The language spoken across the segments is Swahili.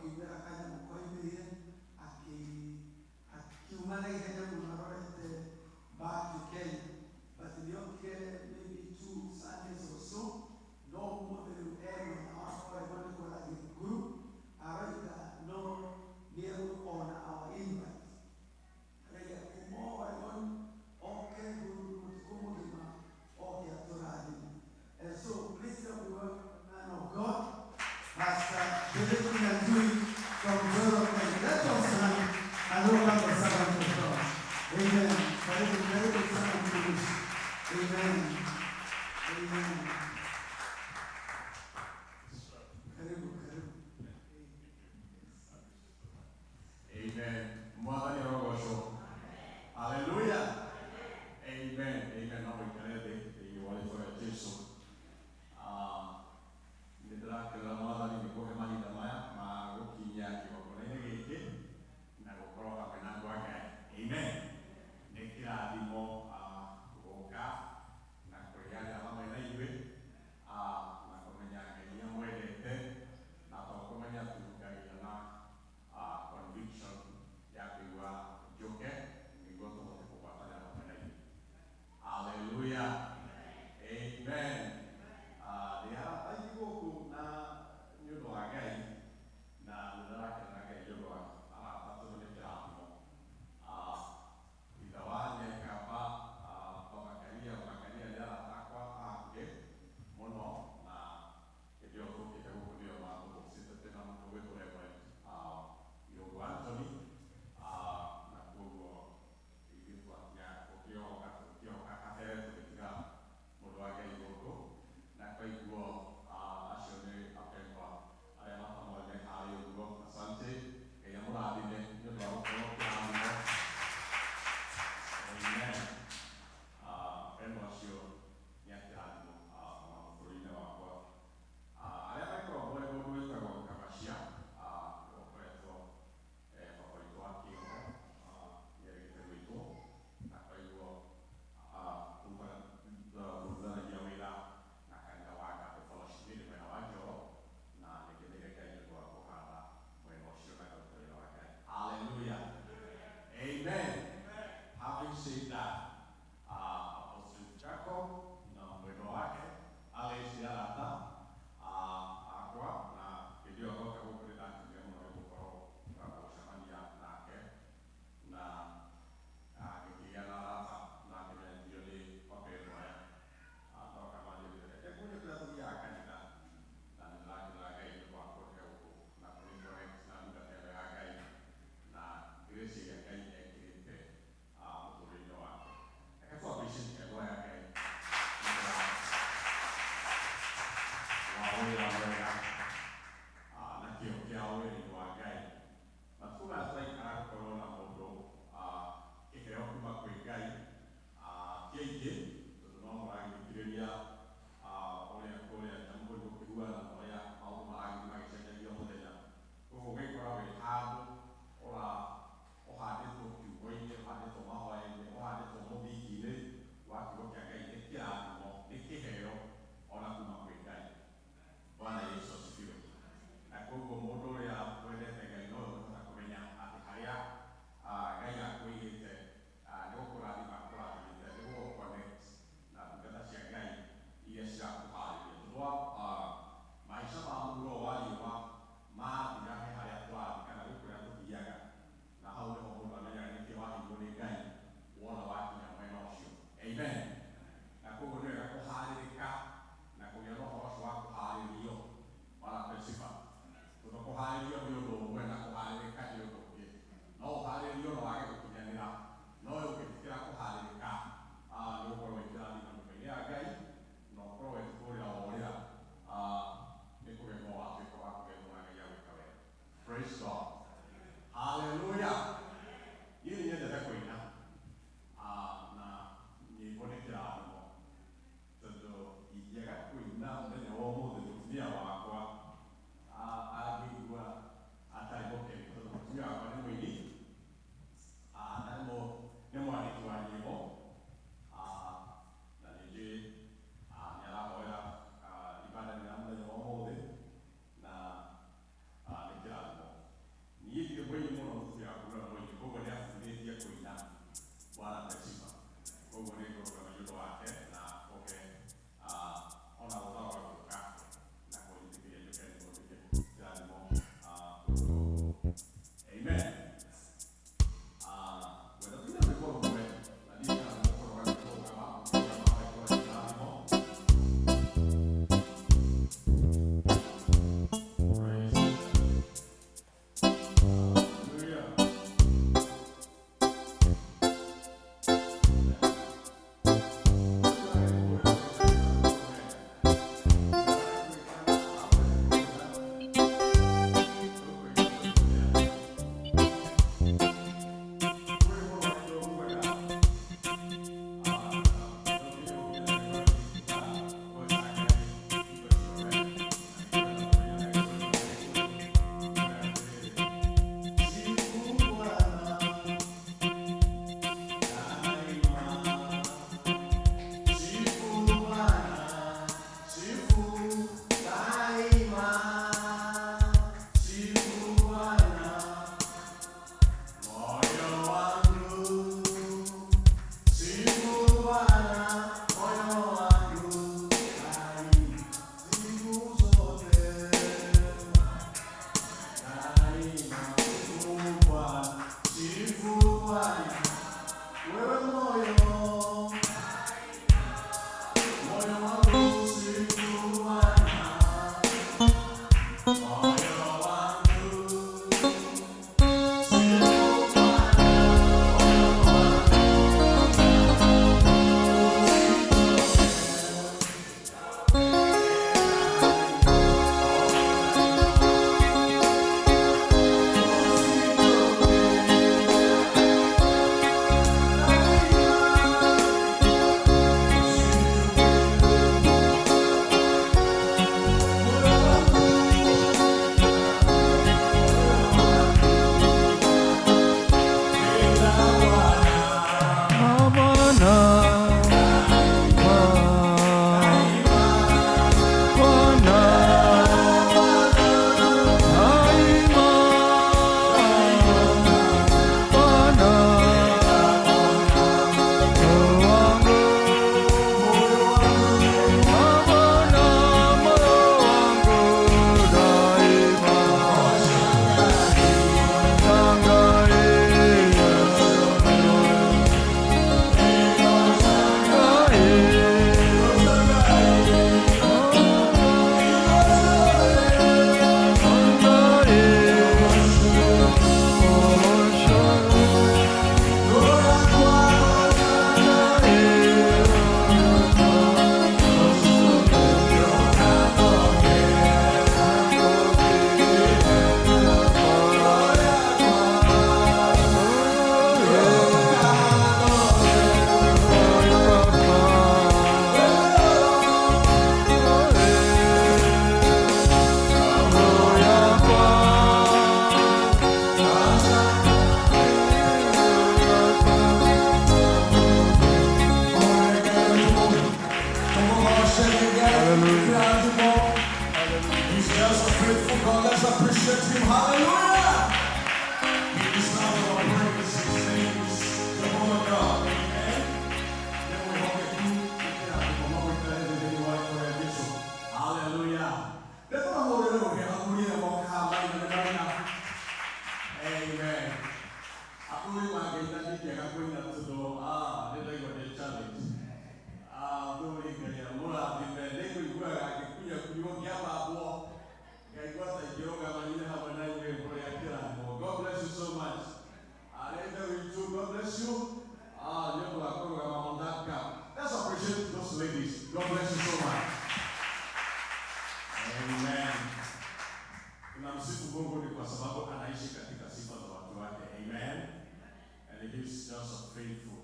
akĩmbĩra kanya mũkoimĩrire akiuma na ihenya mũno arorete back to Kenya, but nĩokire maybe 2 Sundays or so, no mũthĩ rĩu mwena wakwa nĩ kũrathiĩ thukuru aroiga no nĩegũona our invite rĩrĩa kuma Oregon oke ũtukũ mũgima oke atũrathime. And so please help me welcome the man of God, Pastor Philip Nyanzui from Zoro Kenya. Let us stand and welcome the servant of God. Amen. Karibu sana mtumishi. Amen. Amen. Karibu. Amen. Mwathani arogocwo. Hallelujah. Amen. Naomba ikare thĩ thĩinĩ wa rĩĩtwa rĩa Jesũ. Nĩndĩrakĩrĩra Mwathani nĩkũhe mahinda maya ma gũkinyia kĩgongona-inĩ gĩkĩ na gũkorwo hamwe na andũ a Ngai. Amen. Nĩ kĩrathimo gũka na kũrĩanĩra hamwe na ithuĩ na kũmenya Ngai nĩ amwendete na to kũmenya tũrutagĩra na conviction ya kũigua njũke nĩguo tũhote kũgwatanĩra hamwe na ithuĩ. Hallelujah. Amen. Nĩ haratathi gũkũ na nĩ ũndũ wa Ngai na nĩndĩrakena Ngai nĩ ũndũ wa arata tondũ nĩ kĩrathimo. Ithe wa Nyekamba Makaria nĩ arata akwa a hakuhĩ mũno na hĩndĩ ĩyo tũkĩte gũkũ nĩo matũgũcĩte twĩna mũndũ wĩtwo Reverend Irũngũ Anthony, na kuoguo ithuĩ twakinya gũkĩoka kabere tũgĩtiga mũndũ wa Ngai gũkũ na kwa hivyo acio nĩ apendwa arĩa matamwone harĩ ũguo. Asante, Ngai amũrathime nĩ ũndũ wa gũkorwo kĩrathimo. Amen. Apendwa acio nĩ akĩrathimo bũrũri-inĩ wakwa. Arĩa makoragwo mũrĩ mũndũ wĩtagwo Kamacia ũkoretwo baba witũ wa kĩroho nĩerĩgĩte gwitũ, na kwa hivyo tũrutithanagia wĩra na kanitha wa Agape Fellowship nĩ mwena wa Njoro, na nĩngeneire Ngai nĩ ũndũ wa kũhanda mwena ũcio na kũruta wĩra wa Ngai. Hallelujah. Amen. Having said that, Apostle Jacob na mwendo wake Alex arata akwa na hĩndĩ ĩyo goka gũkũ nĩndakenire mũno nĩ gũkorwo gũcemania nake na ngĩkĩgĩa na arata na ngĩmenyithio nĩ wapendwa aya ndoka manjĩrĩire kũrĩa tũthiaga kanitha na nĩndĩrakĩra Ngai nĩ ũndũ wa kũrehe gũkũ na kũrĩconnect na ndungata ĩno ya Ngai na grace ĩrĩa Ngai ekĩrĩte mũtũrĩre-inĩ wake. Reke tũ appreciate andũ aya Ngai wa wĩra mwega na kĩo kĩao wĩra-inĩ wa Ngai. Matukũ maya tũraikara gũkorwo na mũndũ kĩheo kuma kwĩ Ngai kĩingĩ tondũ no mũragĩthikĩrĩria ũrĩa kũrĩa nyamũ gũkĩhuana na ũrĩa maũndũ maragĩthiĩ magĩcenjagia mũthenya. Koguo ũgĩkora wĩ handũ ũhandĩtwo kiugo-inĩ, ũhandĩtwo mahoya-inĩ, ũhandĩtwo mũthingi-inĩ wa kiugo kĩa Ngai. Nĩ kĩrathimo, nĩ kĩheo ona kuma kwĩ Ngai. Bwana Yesu asifiwe. Na koguo mũndũ ũrĩa wendete Ngai no ũhota kũmenya atĩ harĩa Ngai akũigĩte nĩ gũkũrathima akũrathimĩte, nĩ gũgũ-connect Kristo anaishi katika sifa za watu wake. Amen. And he is just faithful.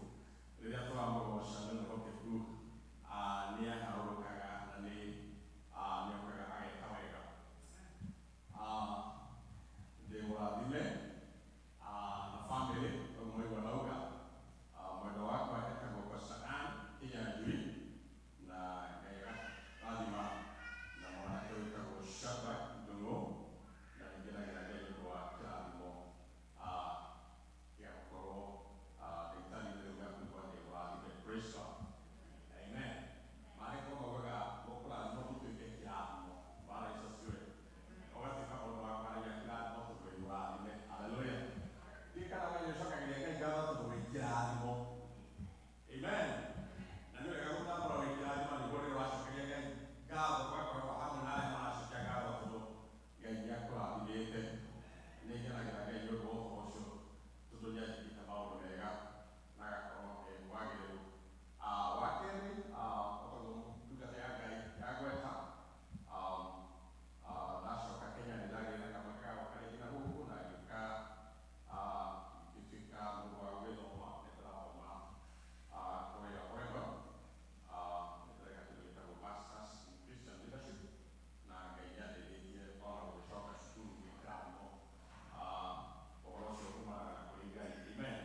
Rĩrĩa twamũgoca nĩ hoke tu nĩ aharũrũkaga na nĩ okaga ageka wega. Ndĩ mũrathime na family ũmwe nauga mwendwa wakwa etagwo Pastor Ann Kinyanjui na Ngai rathima na mwanake wĩtagwo Shadrack Ndung'u na nĩngenagĩra Ngai nĩ ũndũ wa kĩrathimo gĩa gũkorwo ndĩgĩtarĩ rĩu gĩa kũigua ndĩ mũrathime. Praise God. Amen. Maandĩko maugaga mũkũrathimwo gũtuĩke kĩrathimo. Bwana Yesu asifiwe. Ũgatuĩka mũndũ wa kwaragia kĩrathimo tondũ wĩ mũrathime. Hallelujah. Ndikana wanyocokagĩria Ngai ngatho tondũ wĩ kĩrathimo. Amen. Na nĩ wega gũtambũra wĩ kĩrathimo nĩguo rĩrĩa wacokeria Ngai ngatho ũgakorwo hamwe na arĩa maracokia ngatho tondũ Ngai nĩakũrathimĩte. Nĩngenagĩra Ngai nĩ ũndũ wa ũhoro ũcio tondũ nĩanjĩkĩte maũndũ mega na agakorwo mwagĩrĩru. Wa kerĩ ũkorwo ndungata ya Ngai ya gweta ndacoka Kenya nĩndagĩire kamweke ga gũka rĩngĩ na gũkũ na ngĩtuĩka mũndũ wa gũgĩthoma nĩndĩrathoma kũrĩa Oregon. Nĩndĩreka kĩndũ gĩtagwo Masters in Christian Leadership na Ngai nĩandeithĩtie ona gũgĩcoka cukuru gwĩkĩrathimo ũhoro ũcio kumanaga na kũrĩ Ngai. Amen.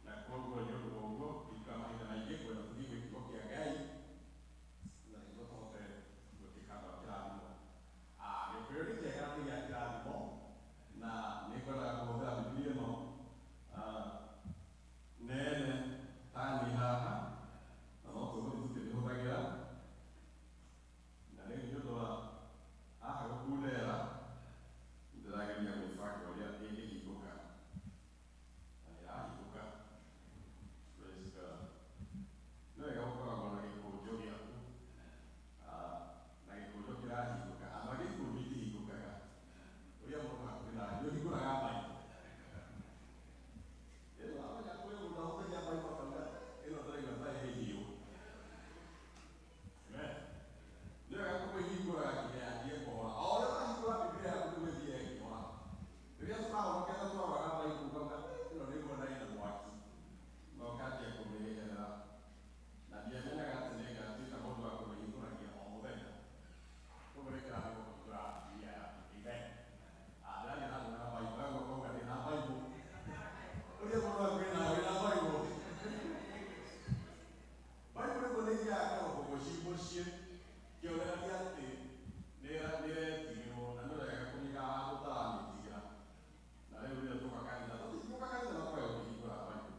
Na koguo nĩ ũndũ wa ũguo ndika mahinda maingĩ kwenda gũthiĩ gĩkigo kĩa Ngai na nĩguo tũhote gũtuĩka andũ a kĩrathimo. Gĩkũyũ nĩ kĩega na nĩ gĩa kĩrathimo na nĩngwendaga kũhũthĩra Bibilia ĩno nene ta niĩ haha na no tũgũthiĩ tũkĩmĩhũthagĩra na rĩu nĩ ũndũ wa haha gũkundera ndĩrageria gwĩbanga ũrĩa ĩngĩhingũka na nĩrahingũka. Praise God. Nĩ wega gũkoragwo na gĩkũnjo gĩaku na gĩkũnjo kĩrahingũka. Ama gĩkũnjo itihingũkaga ũrĩa mũndũ hakuhĩ nawe nĩũhingũraga Bible. Wamenya kũrĩ mũndũ ahũthĩria Bible akauga ĩno ndĩraigua ta ĩrĩ hiũ. Amen. Nĩ wega kũmĩhingũraga nginya yanjie kũhora. O ũrĩa ũrahingũra Biblia yaku nĩguo ĩthiaga ĩkĩhora. Rĩrĩa tũrahonokera twaroraga Bible ukauga ĩno nĩguo ĩna mwaki na ũkanjia kũmĩeherera. Na ndiamenyaga atĩ nĩngatuĩka mũndũ wa kũmĩhingũragia o mũthenya. Koguo nĩ kĩrathimo kũhingũra Biblia yaku. Amen. Ndĩrathiĩ na mbere na Bible yaguo ũkauga ndĩna Bible. Ũrĩa mũndũ hakuhĩ nawe wĩna Bible. Bible nĩguo nĩĩthiaga kĩroko mũciĩ kĩonanagia atĩ nĩĩretigĩrwo na nĩ wega kũmĩiga handũ ũtaramĩtigĩra. Na rĩu rĩrĩa tũka kanitha tũka kanitha no twage kũhingũra Bible.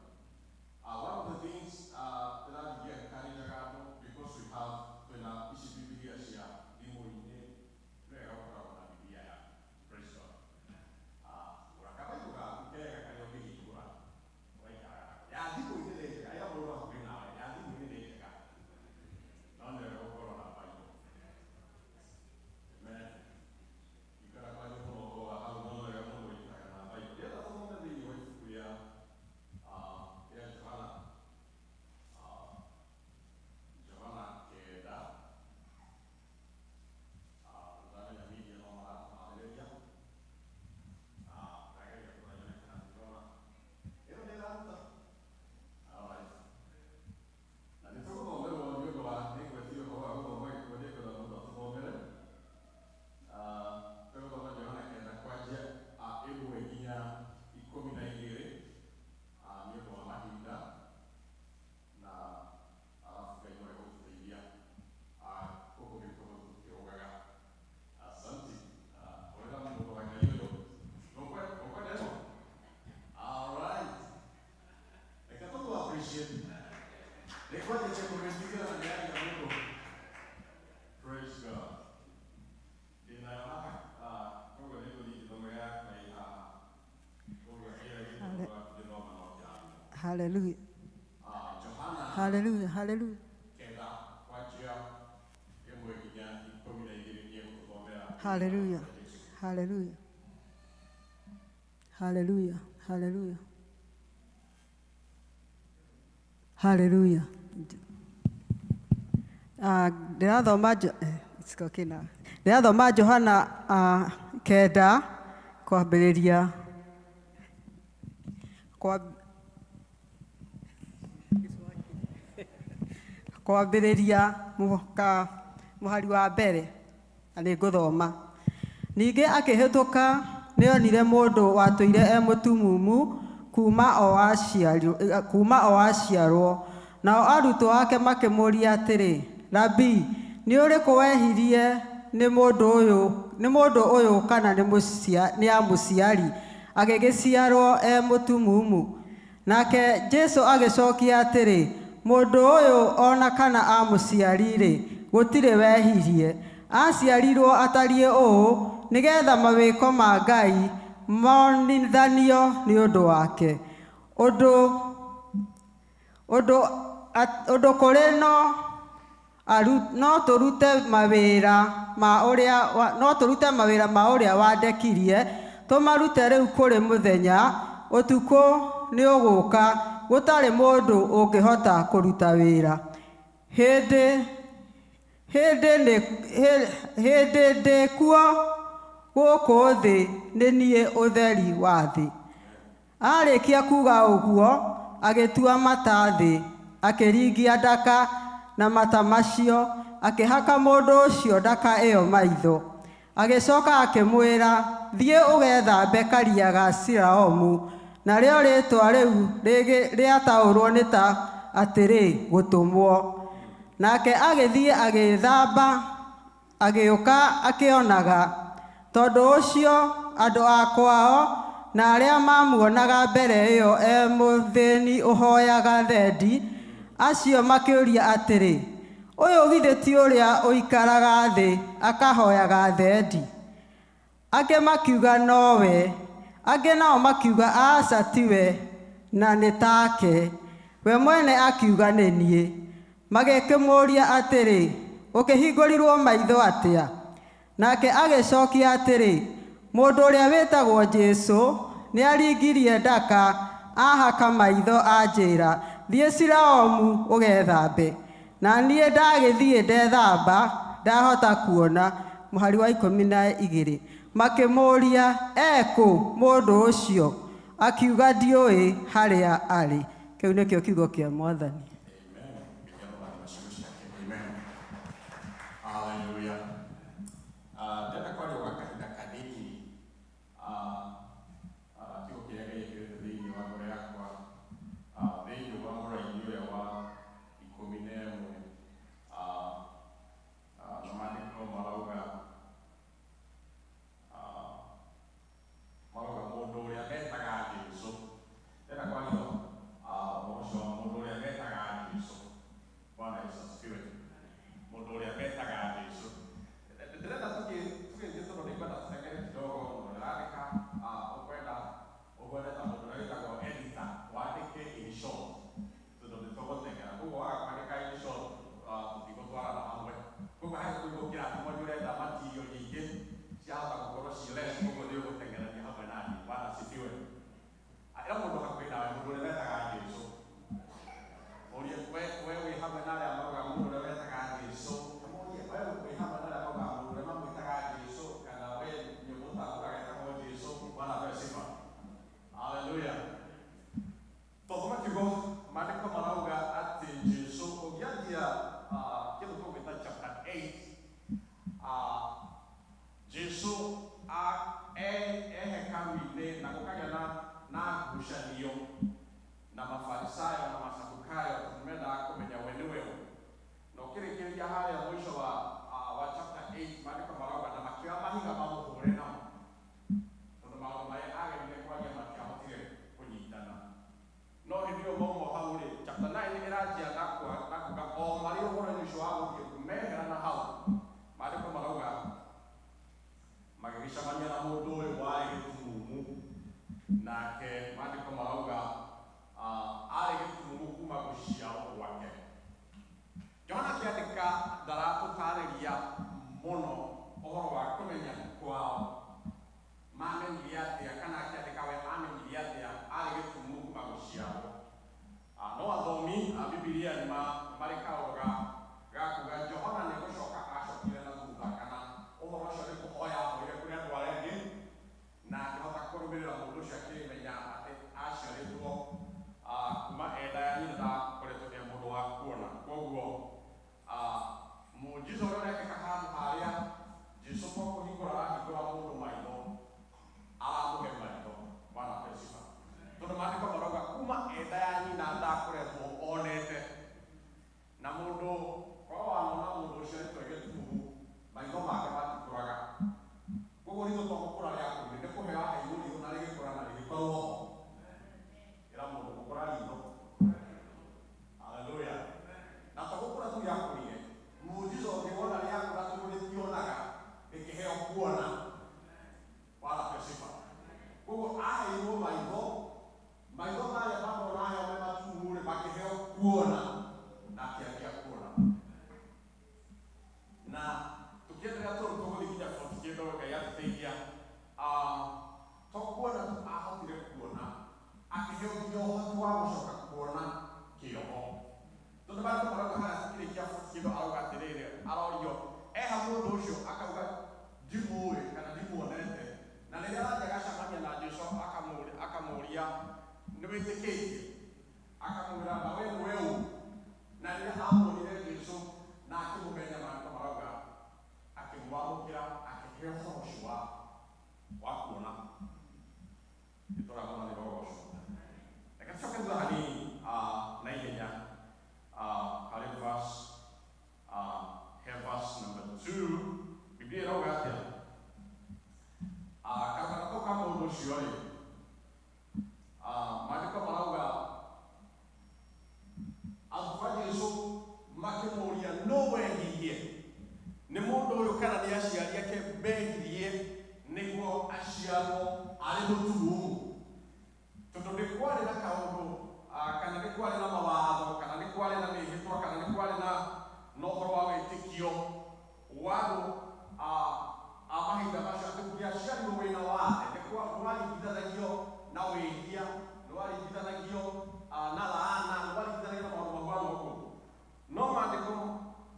One of the things ndĩrathiĩ ngarĩraga andũ because we have twĩna ici Biblia cia thimũ-inĩ nĩ wega gũkoragwo na Biblia yaku. Praise God. Gũra kaBible gaku kega karĩa ũngĩhingũra ũgaikaraga nako. Ya thimũ-inĩ nĩ njega, ĩyo mũndũ hakuhĩ nawe ya thimũ-inĩ nĩ njega no nĩ wega gũkorwo na Bible. Amen. Ikara kwanyu mũno ũkoa hau no nĩ wega mũndũ gũikaraga na Bible. Ndĩrenda tũthome thĩinĩ wa ibuku rĩa Johana kenda. Tũtamenya media no maraharĩrĩria ndageria kũranyona kana ndĩrona ĩno nĩĩraruta. Alright. Na nĩtũgũthomerwo nĩ ũndũ wa nĩngwetire ũhoro wa gũthoma gĩkuũ nĩngwenda mũndũ atũthomere. Tũgũthoma Johana kenda kwanjia 1 nginya 12 nĩ ũndũ wa mahinda na alafu Ngai no egũtũteithia gũkũ gĩtũgũ tũkĩrũgaga. Asante. Ũrĩra mũndũ wa Ngai ũyũ ũkwenda ĩno. Alright. Reke tũtũ appreciate. Nĩkwendete kũmĩtigĩra na nĩyaria mũndũ. Praise God. Ndĩnayo haha koguo nĩngũthiĩ ngĩthomaga Ngai haha. Koguo kĩrĩa gĩtũmaga ndĩthoma no kĩrathimo. Hallelujah. Johana Hallelujah. Hallelujah. kenda kwanjia 1 nginya 12 nĩ gũtũthomera. Hallelujah. Hallelujah. Hallelujah. Hallelujah. Hallelujah. Ndĩrathoma Ndĩrathoma Johana kenda kwambĩrĩria mũhari wa mbere na nĩ ngũthoma. Ningĩ akĩhĩtũka nĩonire mũndũ watũire mũtumumu kuma o aciarwo. Nao arutwo ake makĩmũria atĩrĩ, Rabii, nĩ ũrĩkũ wehirie nĩ mũndũ ũyũ kana nĩ amũciari agĩgĩciarwo mũtumumu? Nake Jesũ agĩcokia atĩrĩ, mũndũ ũyũ ona kana amũciari-rĩ, gũtirĩ wehirie. Aciarirwo atariĩ ũũ nĩgetha mawĩko ma Ngai monithanio nĩ ũndũ wake. Ũndũ kũrĩ no tũrute mawĩra ma ũrĩa wandekirie, tũmarute rĩu kũrĩ mũthenya. Ũtukũ nĩ ũgũũka gũtarĩ mũndũ ũngĩhota kũruta wĩra. Hĩndĩ ndĩ kuo gũkũ thĩ nĩ niĩ ũtheri wa thĩ. Arĩkia kuuga ũguo, agĩtua mata thĩ, akĩringia ndaka na mata macio, akĩhaka mũndũ ũcio ndaka ĩyo maitho. Agĩcoka akĩmwĩra, thiĩ ũgethambe karia ga Siloamu, narĩo rĩĩtwa rĩu rĩataũrwo nĩ ta atĩrĩ, gũtũmwo. Nake agĩthiĩ agĩĩthamba, agĩũka akĩonaga. Tondũ ũcio andũ a kwao na arĩa mamuonaga mbere ĩyo mũthĩni ũhoyaga thendi, acio makĩũria atĩrĩ, ũyũ githĩ ti ũrĩa ũikaraga thĩ akahoyaga thendi? Angĩ makiuga nowe, angĩ nao makiuga aca tiwe, na nĩ take. We mwene akiuga nĩ niĩ. Magĩkĩmũũria atĩrĩ, ũkĩhingũrirwo maitho atĩa? Nake agĩcokia atĩrĩ, mũndũ ũrĩa wĩtagwo Jesũ nĩ aringirie ndaka, ahaka maitho, anjĩra, thiĩ Siloamu ũgethambe. Na niĩ ndagĩthiĩ ndethamba, ndahota kuona. Mũhari wa 12. Makĩmũũria, ekũ mũndũ ũcio? Akiuga, ndiũĩ harĩa arĩ. Kĩu nĩkĩo kiugo kĩa Mwathani. Nake maandĩko marauga arĩ gĩtumumu kũrũmĩrĩra mũndũ ũcio akĩmenya atĩ aciarĩtwo kuma enda ya nyina ndakoretwo e mũndũ wa kuona. Koguo mũnjica ũrĩa ũrekĩka handũ harĩa Jesũ kwa kũhingũra arahingũra mũndũ maitho, aramũhe maitho. Bwana apewe sifa. Tondũ maandĩko marauga kuma enda ya nyina ndakoretwo onete, na mũndũ korwo wanona mũndũ ũcio arĩtwo gĩtumumu, maitho make matikũraga. Koguo ritho to gũkũra rĩakũrire nĩ kũheo aheirwo ritho na rĩgĩkũra na rĩgĩkorwo ho. Ĩra mũndũ gũkũra ritho. Haleluya. Na to gũkũra tu rĩakũrire, mũnjica ũngĩ wona rĩakũra tondũ rĩtionaga rĩkĩheo kuona. Bwana apewe sifa. Koguo aheirwo maitho, maitho marĩa mamona aheo me matumumu-rĩ makĩheo kuona na akĩambia kuona. Na tukiendelea tũgũthiĩ nginya 40 kĩndũ Ngai atũteithia, to kuona tu ahotire kuona, akĩheo nginya ũhoti wa gũcoka kuona kĩoho. Tondũ maandĩko marauga harĩa tukĩrĩkia 40 kĩndũ arauga atĩrĩrĩ, arorio eha mũndũ ũcio akauga ndimũĩ kana ndimuonete, na rĩrĩa arathiĩ agacemania na Jesũ akamũria nĩ wĩtĩkĩtie, akamwĩra na we nĩwe ũ, na rĩrĩa amuonire Jesũ na akĩmũmenya, maandĩko marauga akĩmwamũkĩra, akĩheo ũhoro ũcio wa kuona. Nĩtũragwo na rĩrogoco. Reke tũcoke thutha hanini na ihenya harĩ verse number 2. Biblia ĩrauga atĩa? Karũgano kau ka mũndũ ũcio-rĩ, maandĩko marauga arutwo a Jesũ makĩmũria no wehirie, nĩ mũndũ ũyũ kana nĩ aciari ake behirie nĩguo aciarwo arĩ mũtumumu. Tondũ nĩ kwarĩ na kaũndũ kana nĩ kwarĩ na mawatho kana nĩ kwarĩ na mĩhĩtwa kana nĩ kwarĩ na ũhoro wa wĩtĩkio wa andũ a mahinda macio atĩ ũngĩaciarirwo wĩna wathe nĩwaringithanagio na wĩhia, nĩwaringithanagio na laana, nĩwaringithanagio na maũndũ maguo ũguo. No maandĩko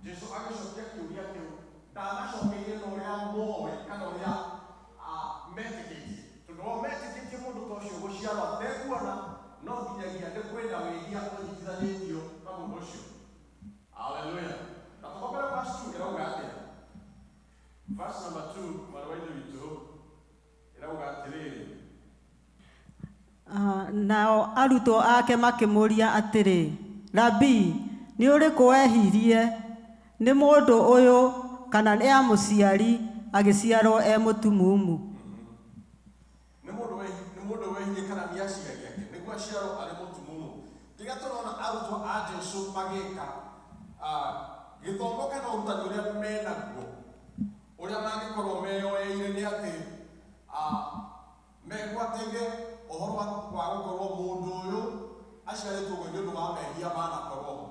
Jesũ agĩcokia kĩũria kĩu, ndanacokeirie na ũrĩa moĩ kana ũrĩa metĩkĩtie. Tondũ o metĩkĩtie mũndũ ta ũcio gũciarwo atekuona, no nginyagia nĩ kwĩna wĩhia ũnyitithanĩtio na mũndũ ũcio. Haleluya. Na tũkobere verse 2 ĩrauga atĩa? Verse number 2 mwarĩ-inĩ witũ ĩrauga atĩrĩrĩ. Nao arutwo ake makĩmũria atĩrĩ, Rabii, nĩ ũrĩkũ wehirie, nĩ mũndũ ũyũ kana nĩ amũciari agĩciarwo e mũtumumu? Nĩ mũndũ wehirie kana nĩ aciari ake nĩguo aciarwo arĩ mũtumumu. Rĩrĩa tũrona arutwo a Jesũ magĩka gĩthomo kana ũrutani ũrĩa menaguo, ũrĩa mangĩkorwo meyoeire nĩ atĩ megwatĩire ũhoro wa gũkorwo mũndũ ũyũ aciarĩtwo nĩ ũndũ wa mehia manakorwo ho.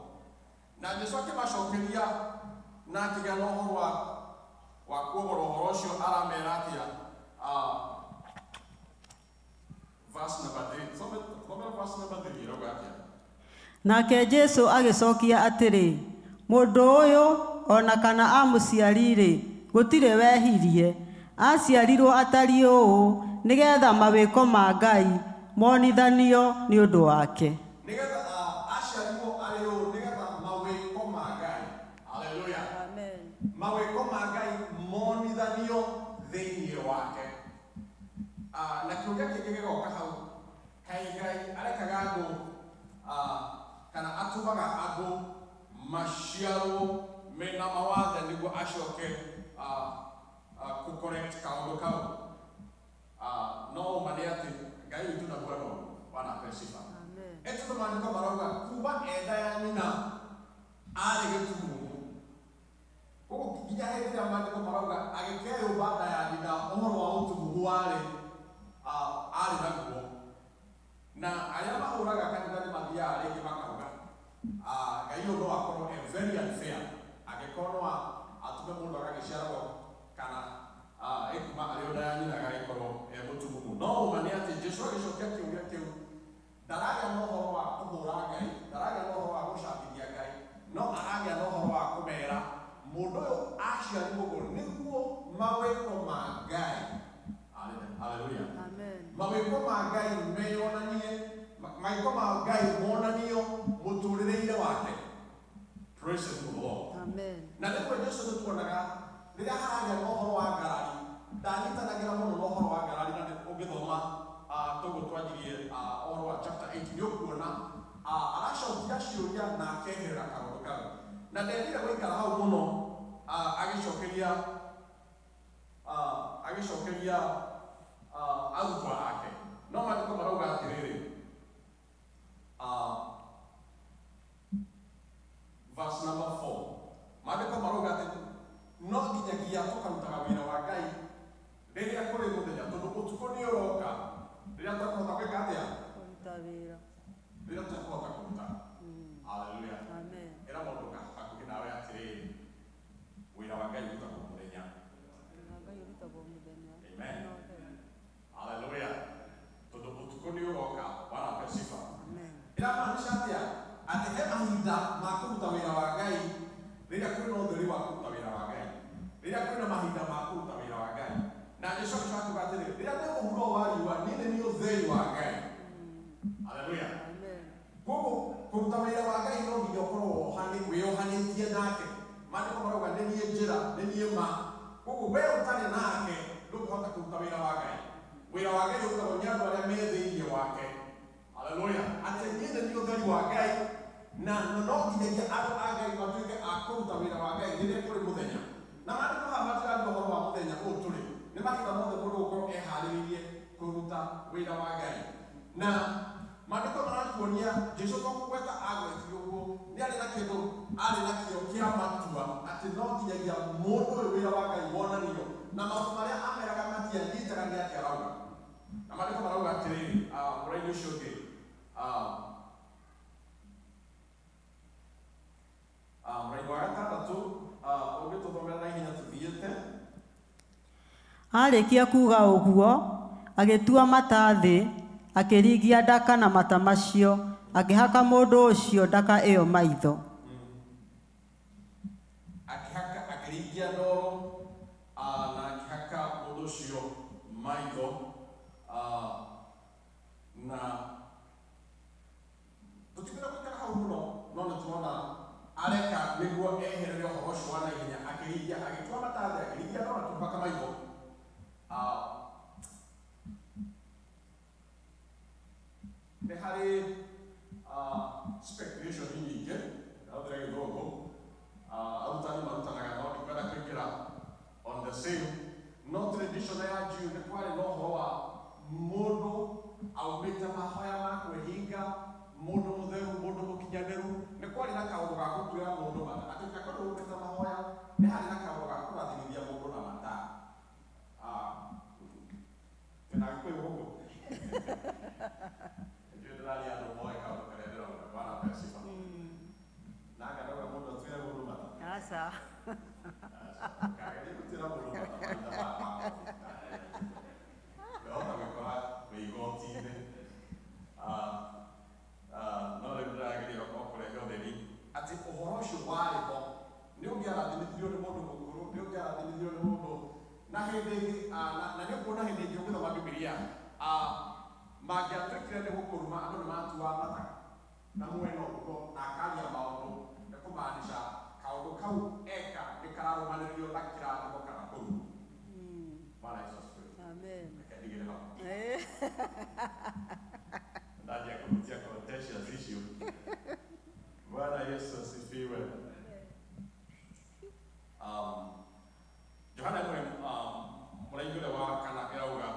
Na Jesũ akĩmacokeria na akĩgĩa na ũhoro wa kuohora ũhoro ũcio, aramera atĩa? Verse number 3. Some verse number 3 ĩrauga atĩa? Nake Jesũ agĩcokia atĩrĩ, mũndũ ũyũ ona kana amũciari-rĩ gũtirĩ wehirie, aciarirwo atariĩ ũũ nĩgetha mawĩko ma Ngai monithanio nĩ ũndũ wake. Nĩgetha aciarirwo arĩ ũũ nĩgetha mawĩko ma Ngai. Haleluya. Amen. Mawĩko ma Ngai monithanio thĩinĩ wake. Na kĩũria kĩngĩ gĩgoka hau, kaĩ Ngai arekaga andũ kana atũmaga andũ maciarwo mena mawathe nĩguo acoke correct kaũndũ kau? No ma nĩ atĩ Ngai witũ naguo no. Bwana apewe sifa. Eti tondũ maandĩko marauga kuma enda ya nyina arĩ gĩtumumu. Koguo nginya hĩndĩ ĩrĩa maandĩko marauga agĩkeyũmba nda ya nyina, ũhoro wa ũtumumu arĩ naguo. Na arĩa mahũraga kanitha nĩ mathiaga rĩngĩ makauga Ngai ũyũ no akorwo very unfair angĩkorwo atume mũndũ agagĩciarwo kana kuma arĩ o nda ya nyina agagĩkorwo mũtumumu. No ũma nĩ atĩ Jesũ agĩcokia kĩũria kĩu, ndaragĩa na ũhoro wa kũhũra Ngai, ndaragĩa na ũhoro wa gũcambithia Ngai, no aragĩa na ũhoro wa kũmera mũndũ ũyũ aciarirwo nĩguo mawĩko ma Ngai. Haleluya. mawĩko ma Ngai meyonanie, mawĩko ma Ngai monanio mũtũrĩre-inĩ wake. Praise the Lord. Amen. Na nĩguo Jesũ nĩtuonaga rĩrĩa haragia na ũhoro wa ngarari, ndanyitanagĩra mũno na ũhoro wa ngarari, na ũngĩthoma toguo twanjirie ũhoro wa chapter 8 nĩũkuona aracokia ciũria na akeherera kaũndũ kau. Na ndendire gũikara hau mũno agĩcokeria arutwo ake. No maandĩko marauga atĩrĩrĩ, verse number 4. Maandĩko marauga atĩ no nginyagia tũkarutaga wĩra wa Ngai rĩrĩa kũrĩ mũthenya, tondũ ũtukũ nĩ ũroka rĩrĩa tũkũhota gwĩka atĩa? Kũruta wĩra. Rĩrĩa tũkũhota kũruta. Hallelujah. Amen. Ĩra mũndũ hakuhĩ nawe atĩrĩrĩ, wĩra wa Ngai ũrutagwo mũthenya. Ngai ũrutagwo mũthenya. Amen. Hallelujah. Tondũ ũtukũ nĩ ũroka. Bwana ape sifa. Amen. Ĩramaanisha atĩa? Atĩ he mahinda ma kũruta wĩra wa Ngai rĩrĩa kwĩna ũtheri wa kũruta wĩra wa Ngai, rĩrĩa kwĩna mahinda ma kũruta wĩra wa Ngai. Na Jesũ akiuga atĩrĩrĩ, rĩrĩa kwĩ mũhuro wa riũa niĩ nĩ ũtheri wa Ngai. Hallelujah. Amen. Koguo kũruta wĩra wa Ngai no nginya ũkorwo wĩyohanĩtie nake. Maandĩko marauga nĩ niĩ njĩra, nĩ niĩ ma. Koguo we ũtarĩ nake ndũngĩhota kũruta wĩra wa Ngai. Wĩra wa Ngai ũrutagwo nĩ andũ arĩa me thĩinĩ wake. Hallelujah. Atĩ niĩ nĩ ũtheri wa Ngai, na no nginyagia andũ a Ngai matuĩke a kũruta wĩra wa Ngai rĩrĩa kũrĩ mũthenya. Na maandĩko haha matirathiĩ ũhoro wa mũthenya ũyũ tũrĩ, nĩ mahinda mothe mũndũ gũkorwo eharĩrĩirie kũruta wĩra wa Ngai. Na maandĩko maratuonia Jesũ to kũgweta agwetire ũguo, nĩ arĩ na kĩndũ arĩ nakĩo kĩa matua atĩ no nginyagia mũndũ ũyũ wĩra wa Ngai wonanio, na maũndũ marĩa ameraga matianyitaga nĩ atĩ arauga. Na maandĩko marauga atĩrĩrĩ, mũraini ũcio ũngĩ, mũraini wa gatandatũ, ũngĩtũthomera na ihenya tũthiĩte. Arĩkia kuuga ũguo, agĩtua mata thĩ, akĩringia ndaka na mata macio, akĩhaka mũndũ ũcio ndaka ĩyo maitho. Akĩringia ndoro na akĩhaka mũndũ ũcio maitho, na tũtigĩra gũikara hau mũno, no nĩtũrona areka nĩguo eherere ũhoro ũcio wa naihenya, akĩringia, agĩtua mata thĩ, akĩringia ndoro akĩhaka maitho. Nĩ harĩ speculation nyingĩ hũthĩra gĩthũngũ, arutani marutanaga no ndikwenda kũingĩra on the same. No tradition ya Jew nĩ kwarĩ na ũhoro wa mũndũ aumĩte mahoya ma kwĩhinga, mũndũ mũtheru, mũndũ mũkinyanĩru. Nĩ kwarĩ na kaũndũ ga gũtuĩra mũndũ mata, atĩ kakorwo umĩte mahoya nĩ harĩ na kaũndũ ga kũrathimithia mũndũ na mata. Tena gĩkũyũ gũkũ ndĩrarĩ andũ moĩ kaũndũ karĩa ndĩrona. Bwana ape sifa. Na ngandauga mũndũ atuĩre mũndũ mata. Aca. Kageria gũtuĩra mũndũ mata mahinda ma ndĩrahota gwĩkora wĩ igoti-inĩ. No rĩu ndĩrageria kũrehe ũtheri atĩ ũhoro ũcio warĩ ho, nĩ ũngĩarathimithirio nĩ mũndũ mũkũrũ, nĩ ũngĩarathimithirio nĩ mũndũ. Na hĩndĩ ĩngĩ, na nĩ ũkuona hĩndĩ ĩngĩ ũgĩthoma Bibilia, mangĩatuĩkire nĩ gũkũruma, andũ nĩ matuaga mata na mwena ũguo na akaria maũndũ, nĩ kũmaanisha kaũndũ kau eka nĩ kararũmanĩrĩrio na kĩrathimo kana kũruma. Bwana Yesu asifiwe. Amen. Reke ndigĩre hau. Ndaanjia kũhutia contentious issue. Bwana Yesu asifiwe. Yohana ĩmwe mũraini ũrĩa wa kana ĩrauga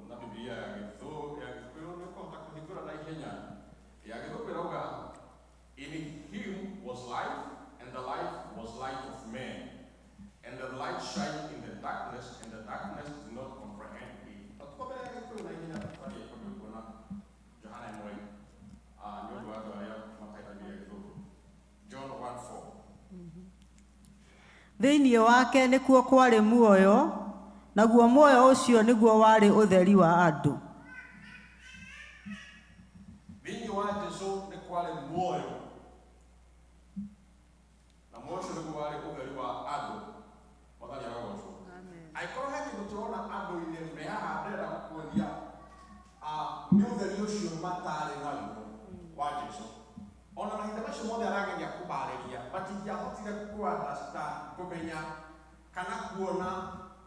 na Biblia ya Gĩkũyũ nĩ ũkũhota kũhingũra na ihenya. Ya Gĩthũngũ ĩrauga, in him was life, and the life was light of men, and the light shined in the darkness, and the darkness did not comprehend it. Tũkũmbere ya Gĩkũyũ na ihenya tũtari kuona Yohana ĩmwe nĩ ũndũ wa andũ arĩa mataithagia Gĩthũngũ. John 1:4. Thĩinĩ wake nĩkuo kwarĩ muoyo, naguo muoyo ũcio nĩguo warĩ ũtheri wa andũ. Thĩinĩ wa Jesũ nĩ kwarĩ muoyo, na muoyo ũcio nĩguo warĩ ũtheri wa andũ. Mwathani arogocwo. Angĩkorwo he turona andũ-inĩ me haha ndĩrenda gũkuonia nĩ ũtheri ũcio matarĩ naguo wa Jesũ. Ona mahinda macio mothe arageria kũbarĩria matingĩahotire kũmenya kana kuona